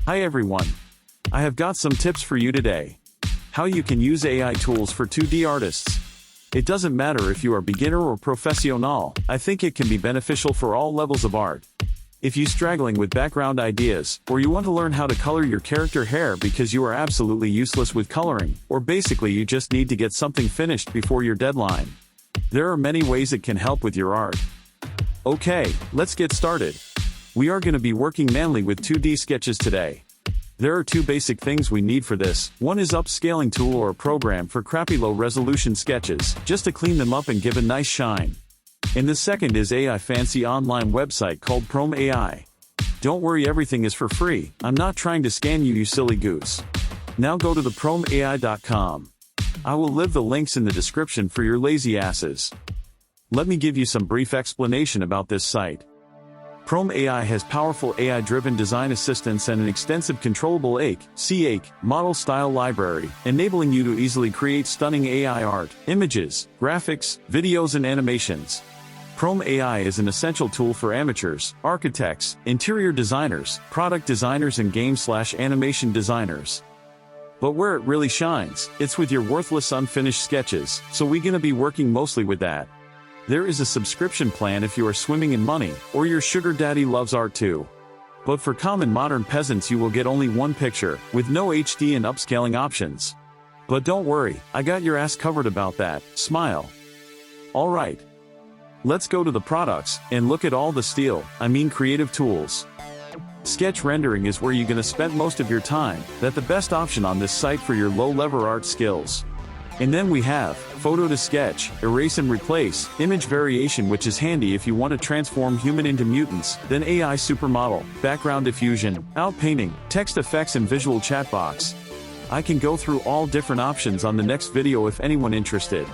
Hi everyone. I have got some tips for you today. How you can use AI tools for 2D artists. It doesn't matter if you are beginner or professional, I think it can be beneficial for all levels of art. If you're struggling with background ideas, or you want to learn how to color your character hair because you are absolutely useless with coloring, or basically you just need to get something finished before your deadline. There are many ways it can help with your art. Okay, let's get started. We are going to be working mainly with 2D sketches today. There are two basic things we need for this. One is upscaling tool or a program for crappy low-resolution sketches, just to clean them up and give a nice shine. And the second is AI fancy online website called PromeAI. Don't worry, everything is for free. I'm not trying to scam you silly goose. Now go to the PromeAI.com. I will leave the links in the description for your lazy asses. Let me give you some brief explanation about this site. PromeAI has powerful AI-driven design assistance and an extensive controllable AI model style library, enabling you to easily create stunning AI art, images, graphics, videos and animations. PromeAI is an essential tool for amateurs, architects, interior designers, product designers and game/animation designers. But where it really shines, it's with your worthless unfinished sketches, so we're gonna be working mostly with that. There is a subscription plan if you are swimming in money, or your sugar daddy loves art too. But for common modern peasants you will get only one picture, with no HD and upscaling options. But don't worry, I got your ass covered about that, smile. Alright. Let's go to the products, and look at all the creative tools. Sketch rendering is where you're gonna spend most of your time, that's the best option on this site for your low-level art skills. And then we have photo to sketch, erase and replace, image variation, which is handy if you want to transform human into mutants, then AI supermodel, background diffusion, outpainting, text effects and visual chat box. I can go through all different options on the next video if anyone interested.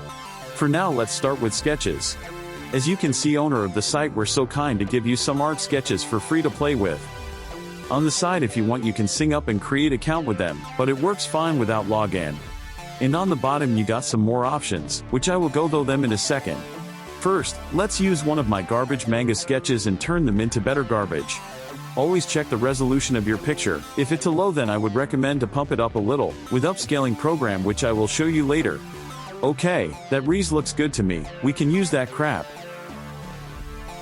For now, let's start with sketches. As you can see, owner of the site were so kind to give you some art sketches for free to play with. On the side, if you want, you can sign up and create account with them, but it works fine without login. And on the bottom you got some more options, which I will go through them in a second. First, let's use one of my garbage manga sketches and turn them into better garbage. Always check the resolution of your picture. If it's too low, then I would recommend to pump it up a little, with upscaling program, which I will show you later. Okay, that rees looks good to me, we can use that crap.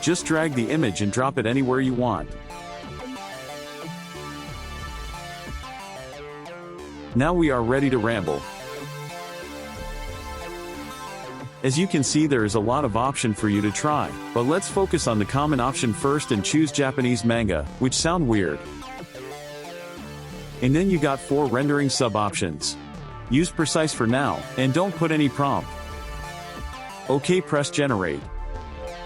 Just drag the image and drop it anywhere you want. Now we are ready to ramble. As you can see, there is a lot of option for you to try, but let's focus on the common option first and choose Japanese manga, which sound weird. And then you got 4 rendering sub options. Use precise for now, and don't put any prompt. OK, press generate.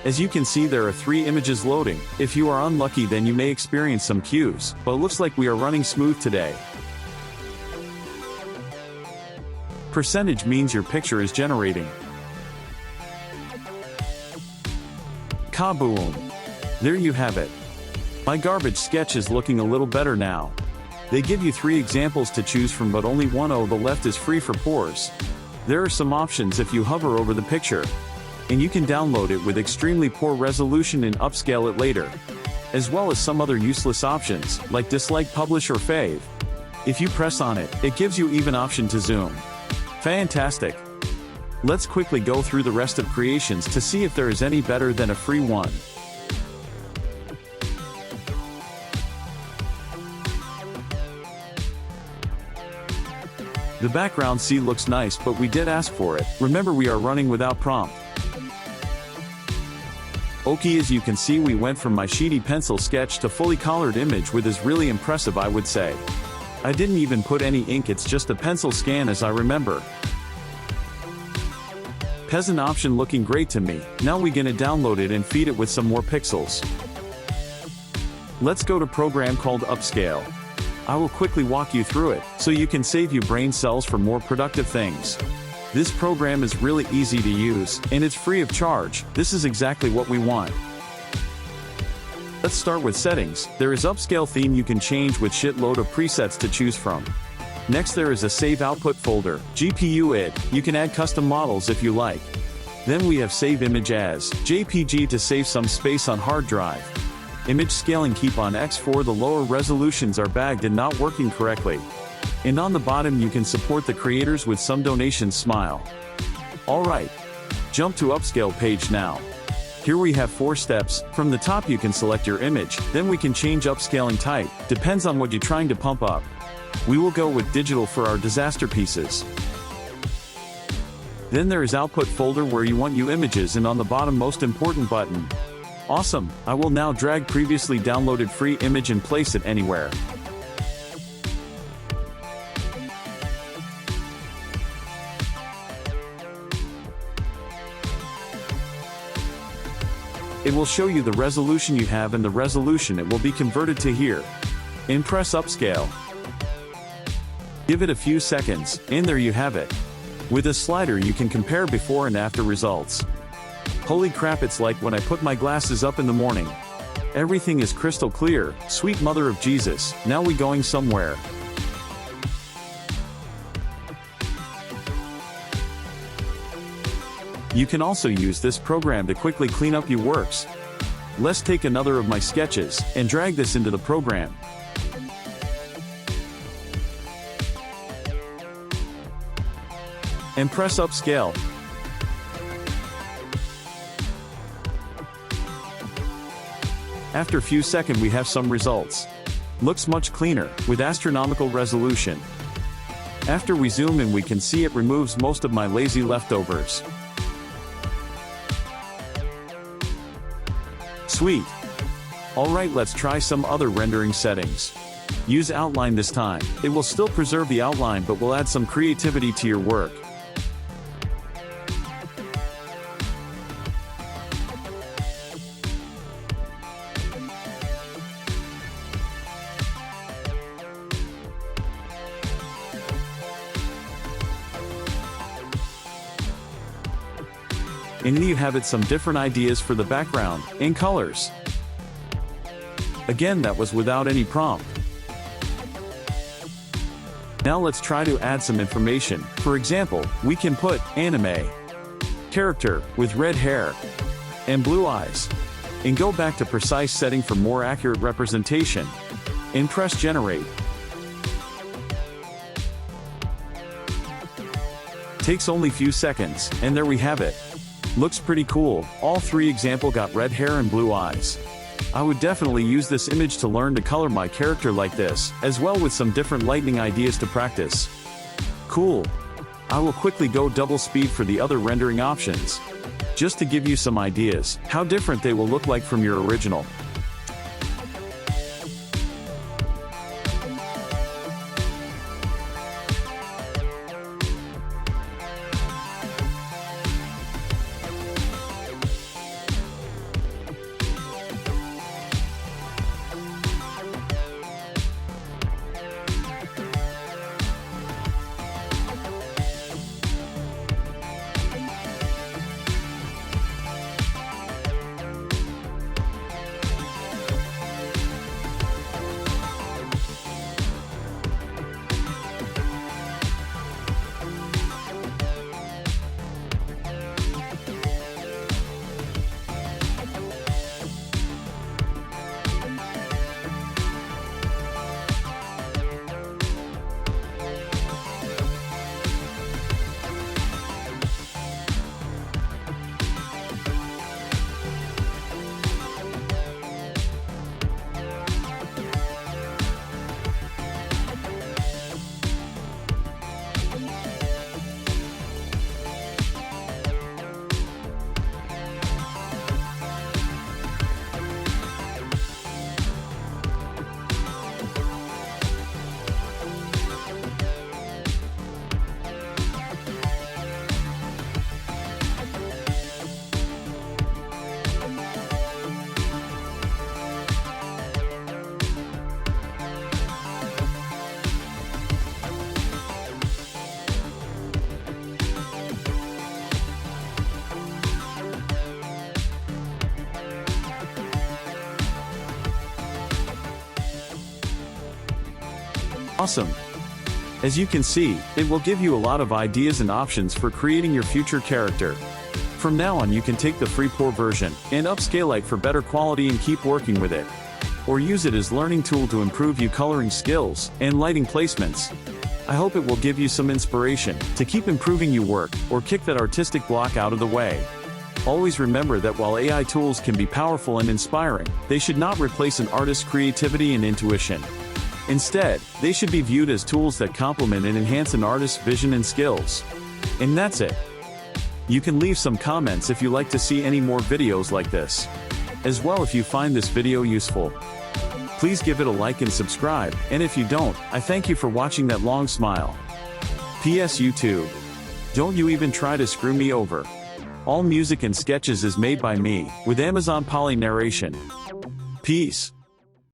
As you can see, there are 3 images loading. If you are unlucky, then you may experience some queues, but looks like we are running smooth today. Percentage means your picture is generating. Kaboom! There you have it. My garbage sketch is looking a little better now. They give you 3 examples to choose from, but only one on the left is free for poors. There are some options if you hover over the picture. And you can download it with extremely poor resolution and upscale it later. As well as some other useless options, like dislike, publish or fave. If you press on it, it gives you even option to zoom. Fantastic! Let's quickly go through the rest of creations to see if there is any better than a free one. The background looks nice, but we did ask for it. Remember, we are running without prompt. Okay, as you can see, we went from my sheety pencil sketch to fully colored image, which is really impressive, I would say. I didn't even put any ink, it's just a pencil scan as I remember. Peasant option looking great to me. Now we gonna download it and feed it with some more pixels. Let's go to program called Upscale. I will quickly walk you through it, so you can save your brain cells for more productive things. This program is really easy to use, and it's free of charge. This is exactly what we want. Let's start with settings. There is upscale theme you can change with shitload of presets to choose from. Next, there is a save output folder, GPU ID. You can add custom models if you like. Then we have save image as JPG to save some space on hard drive. Image scaling keep on X4 the lower resolutions are bagged and not working correctly. And on the bottom you can support the creators with some donations smile. Alright. Jump to upscale page now. Here we have 4 steps. From the top you can select your image, then we can change upscaling type, depends on what you're trying to pump up. We will go with digital for our disaster pieces. Then there is output folder where you want your images and on the bottom most important button. Awesome, I will now drag previously downloaded free image and place it anywhere. It will show you the resolution you have and the resolution it will be converted to here. And press upscale. Give it a few seconds, and there you have it. With a slider you can compare before and after results. Holy crap, it's like when I put my glasses up in the morning. Everything is crystal clear, sweet mother of Jesus, now we going somewhere. You can also use this program to quickly clean up your works. Let's take another of my sketches, and drag this into the program. And press upscale. After a few seconds we have some results. Looks much cleaner, with astronomical resolution. After we zoom in we can see it removes most of my lazy leftovers. Sweet. Alright, let's try some other rendering settings. Use outline this time. It will still preserve the outline but will add some creativity to your work. And you have it some different ideas for the background, and colors. Again, that was without any prompt. Now let's try to add some information. For example, we can put, anime, character, with red hair, and blue eyes. And go back to precise setting for more accurate representation. And press generate. Takes only few seconds, and there we have it. Looks pretty cool. All 3 example got red hair and blue eyes. I would definitely use this image to learn to color my character like this, as well with some different lightning ideas to practice. Cool. I will quickly go double speed for the other rendering options. Just to give you some ideas, how different they will look like from your original. Awesome. As you can see, it will give you a lot of ideas and options for creating your future character. From now on you can take the free pro version and upscale it for better quality and keep working with it. Or use it as learning tool to improve your coloring skills and lighting placements. I hope it will give you some inspiration to keep improving your work or kick that artistic block out of the way. Always remember that while AI tools can be powerful and inspiring, they should not replace an artist's creativity and intuition. Instead, they should be viewed as tools that complement and enhance an artist's vision and skills. And that's it. You can leave some comments if you like to see any more videos like this. As well, if you find this video useful, please give it a like and subscribe, and if you don't, I thank you for watching that long smile. P.S. YouTube. Don't you even try to screw me over. All music and sketches is made by me, with Amazon Poly narration. Peace.